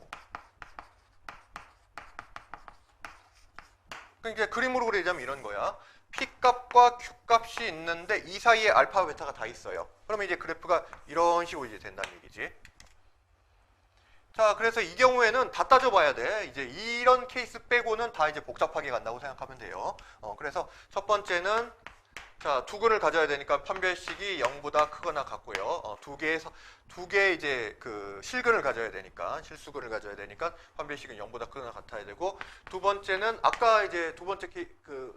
그러니까 그림으로 그리자면 이런 거야. P 값과 Q 값이 있는데 이 사이에 알파 베타가 다 있어요. 그러면 이제 그래프가 이런 식으로 이제 된다는 얘기지. 자, 그래서 이 경우에는 다 따져봐야 돼. 이제 이런 케이스 빼고는 다 이제 복잡하게 간다고 생각하면 돼요. 그래서 첫 번째는, 자, 두근을 가져야 되니까 판별식이 0보다 크거나 같고요. 두 개의 이제 그 실근을 가져야 되니까, 실수근을 가져야 되니까 판별식은 0보다 크거나 같아야 되고, 두 번째는 아까 이제 두 번째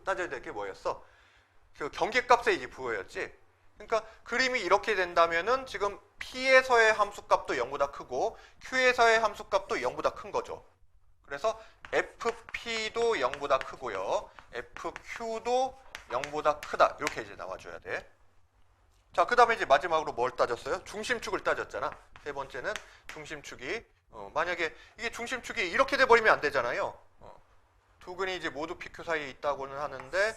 따져야 될 게 뭐였어? 그 경계값의 이제 부호였지. 그러니까 그림이 이렇게 된다면은 지금 P에서의 함수값도 0보다 크고 Q에서의 함수값도 0보다 큰 거죠. 그래서 FP도 0보다 크고요. FQ도 0보다 크다. 이렇게 이제 나와줘야 돼. 자, 그 다음에 이제 마지막으로 뭘 따졌어요? 중심축을 따졌잖아. 세 번째는 중심축이, 만약에 이게 중심축이 이렇게 돼버리면 안 되잖아요. 두근이 이제 모두 PQ 사이에 있다고는 하는데,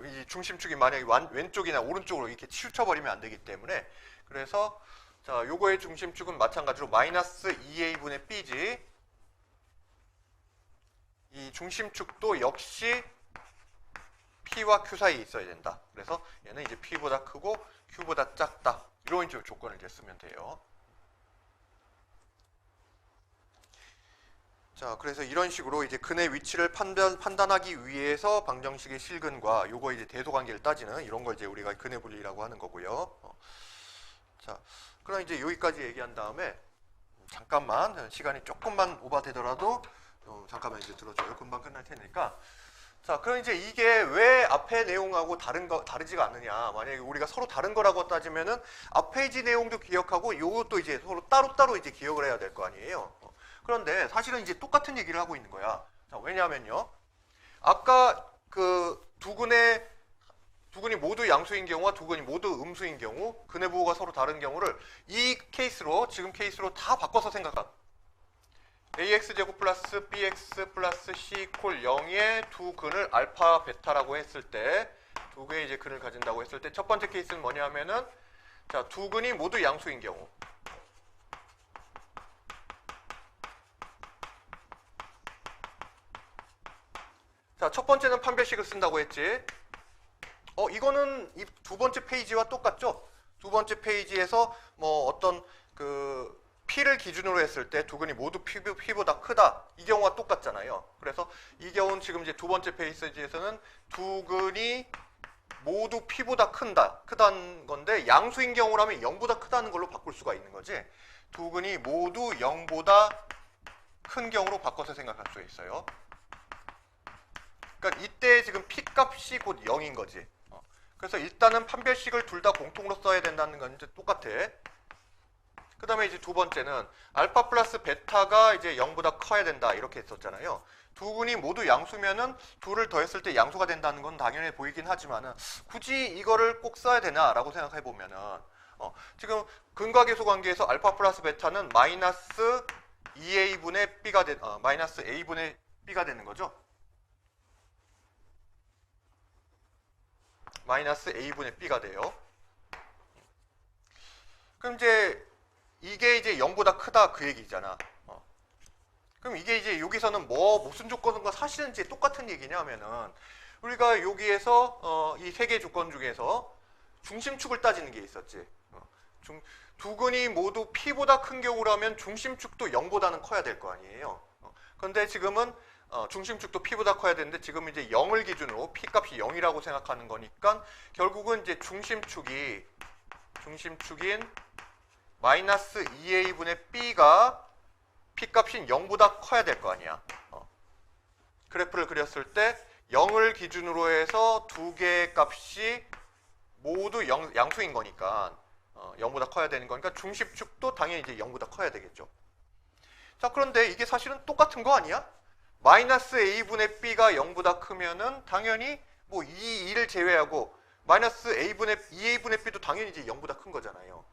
이 중심축이 만약에 왼쪽이나 오른쪽으로 이렇게 치우쳐버리면 안 되기 때문에, 그래서 자, 요거의 중심축은 마찬가지로 마이너스 2a분의 b지. 이 중심축도 역시 P와 Q 사이에 있어야 된다. 그래서 얘는 이제 P보다 크고 Q보다 작다. 이런 조건을 이제 쓰면 돼요. 자, 그래서 이런 식으로 이제 근의 위치를 판단하기 위해서 방정식의 실근과 요거 이제 대소관계를 따지는 이런 걸 이제 우리가 근의 분리라고 하는 거고요. 자, 그럼 이제 여기까지 얘기한 다음에 잠깐만 시간이 조금만 오버되더라도 잠깐만 이제 들어줘요. 금방 끝날 테니까. 자, 그럼 이제 이게 왜 앞에 내용하고 다르지가 않느냐. 만약에 우리가 서로 다른 거라고 따지면은 앞 페이지 내용도 기억하고 요것도 이제 서로 따로따로 이제 기억을 해야 될 거 아니에요. 그런데 사실은 이제 똑같은 얘기를 하고 있는 거야. 자, 왜냐하면요. 아까 그 두 근이 모두 양수인 경우와 두 근이 모두 음수인 경우, 근의 부호가 서로 다른 경우를 이 케이스로, 지금 케이스로 다 바꿔서 생각하. ax제곱 플러스 bx 플러스 c 콜 0의 두 근을 알파 베타라고 했을 때, 두 개의 이제 근을 가진다고 했을 때 첫 번째 케이스는 뭐냐면은, 자, 두 근이 모두 양수인 경우. 자, 첫 번째는 판별식을 쓴다고 했지. 이거는 이 두 번째 페이지와 똑같죠? 두 번째 페이지에서 뭐 어떤 그 P를 기준으로 했을 때 두 근이 모두 P보다 크다. 이 경우와 똑같잖아요. 그래서 이 경우는 지금 이제 두 번째 페이지에서는 두 근이 모두 P보다 크다는 건데 양수인 경우라면 0보다 크다는 걸로 바꿀 수가 있는 거지. 두 근이 모두 0보다 큰 경우로 바꿔서 생각할 수 있어요. 그러니까 이때 지금 P 값이 곧 0인 거지. 그래서 일단은 판별식을 둘 다 공통으로 써야 된다는 건 이제 똑같아. 그 다음에 이제 두 번째는 알파 플러스 베타가 이제 0보다 커야 된다 이렇게 했었잖아요. 두 근이 모두 양수면은 둘을 더했을 때 양수가 된다는 건 당연해 보이긴 하지만은 굳이 이거를 꼭 써야 되나라고 생각해 보면은 지금 근과계수 관계에서 알파 플러스 베타는 마이너스 2a분의 b가 마이너스 a분의 b가 되는 거죠. 마이너스 a분의 b가 돼요. 그럼 이제 이게 이제 0보다 크다 그 얘기잖아. 그럼 이게 이제 여기서는 무슨 조건인가 사실은 이제 똑같은 얘기냐면은 우리가 여기에서 이 세 개 조건 중에서 중심축을 따지는 게 있었지. 두 근이 모두 P보다 큰 경우라면 중심축도 0보다는 커야 될 거 아니에요. 그런데 지금은 중심축도 P보다 커야 되는데 지금 이제 0을 기준으로 P 값이 0이라고 생각하는 거니까 결국은 이제 중심축인 마이너스 2a분의 b가 P 값인 0보다 커야 될 거 아니야. 그래프를 그렸을 때 0을 기준으로 해서 두 개의 값이 모두 양수인 거니까 0보다 커야 되는 거니까 중심축도 당연히 이제 0보다 커야 되겠죠. 자, 그런데 이게 사실은 똑같은 거 아니야? 마이너스 a분의 b가 0보다 크면은 당연히 뭐 이 2를 제외하고 마이너스 a분의 b도 당연히 이제 0보다 큰 거잖아요.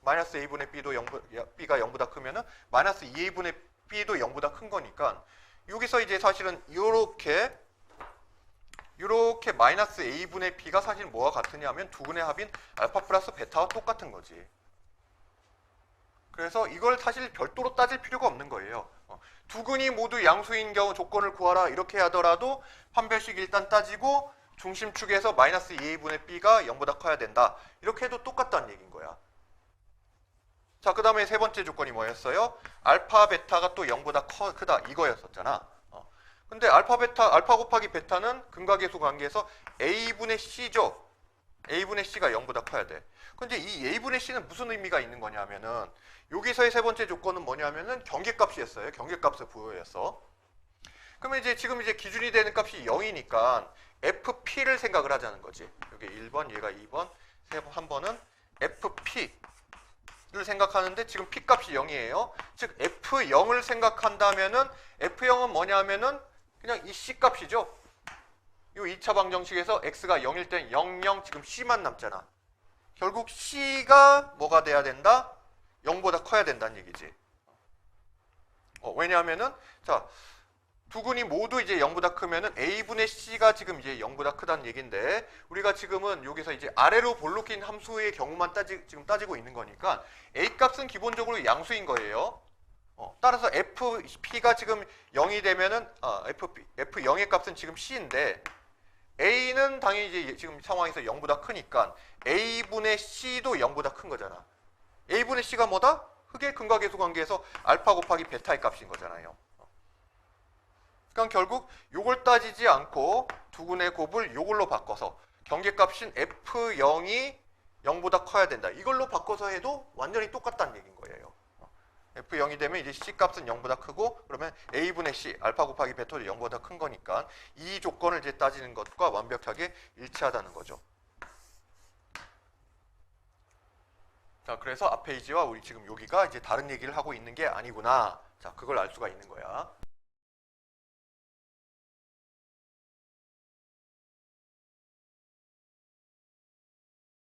마이너스 a분의 b가 0보다 크면은 마이너스 2a분의 b도 0보다 큰 거니까 여기서 이제 사실은 요렇게 마이너스 a분의 b가 사실 뭐와 같으냐 하면 두 근의 합인 알파 플러스 베타와 똑같은 거지. 그래서 이걸 사실 별도로 따질 필요가 없는 거예요. 두 근이 모두 양수인 경우 조건을 구하라 이렇게 하더라도 판별식 일단 따지고 중심축에서 마이너스 2a분의 b가 0보다 커야 된다. 이렇게 해도 똑같다는 얘기인 거야. 자, 그 다음에 세 번째 조건이 뭐였어요? 알파 베타가 또 0보다 크다 이거였었잖아. 근데 알파 곱하기 베타는 근과계수 관계에서 a분의 c죠. a분의 c가 0보다 커야 돼. 근데 이 a분의 c는 무슨 의미가 있는 거냐면은 여기서의 세 번째 조건은 뭐냐면은 경계값이었어요. 경계값의 부호였어. 그러면 이제 지금 이제 기준이 되는 값이 0이니까 fp를 생각을 하자는 거지. 여기 1번, 얘가 2번, 한 번은 fp를 생각하는데 지금 p 값이 0이에요. 즉 f0을 생각한다면은 f0은 뭐냐면은 그냥 이 c 값이죠. 이 2차 방정식에서 x가 0일 땐 0, 0 지금 c만 남잖아. 결국 c가 뭐가 돼야 된다? 0보다 커야 된다는 얘기지. 왜냐하면은 자, 두 근이 모두 이제 0보다 크면은 a분의 c가 지금 이제 0보다 크다는 얘기인데 우리가 지금은 여기서 이제 아래로 볼록인 함수의 경우만 지금 따지고 있는 거니까 a 값은 기본적으로 양수인 거예요. 따라서 fp가 지금 0이 되면은 f0의 값은 지금 c인데 a는 당연히 이제 지금 상황에서 0보다 크니까 a분의 c도 0보다 큰 거잖아. a분의 c가 뭐다? 흑의 근과계수 관계에서 알파 곱하기 베타의 값인 거잖아요. 그러니까 결국 요걸 따지지 않고 두근의 곱을 요걸로 바꿔서 경계값인 F0이 0보다 커야 된다. 이걸로 바꿔서 해도 완전히 똑같다는 얘기인 거예요. F0이 되면 이제 C값은 0보다 크고 그러면 A분의 C, 알파 곱하기 베타도 0보다 큰 거니까 이 조건을 이제 따지는 것과 완벽하게 일치하다는 거죠. 자, 그래서 앞 페이지와 우리 지금 여기가 이제 다른 얘기를 하고 있는 게 아니구나. 자, 그걸 알 수가 있는 거야.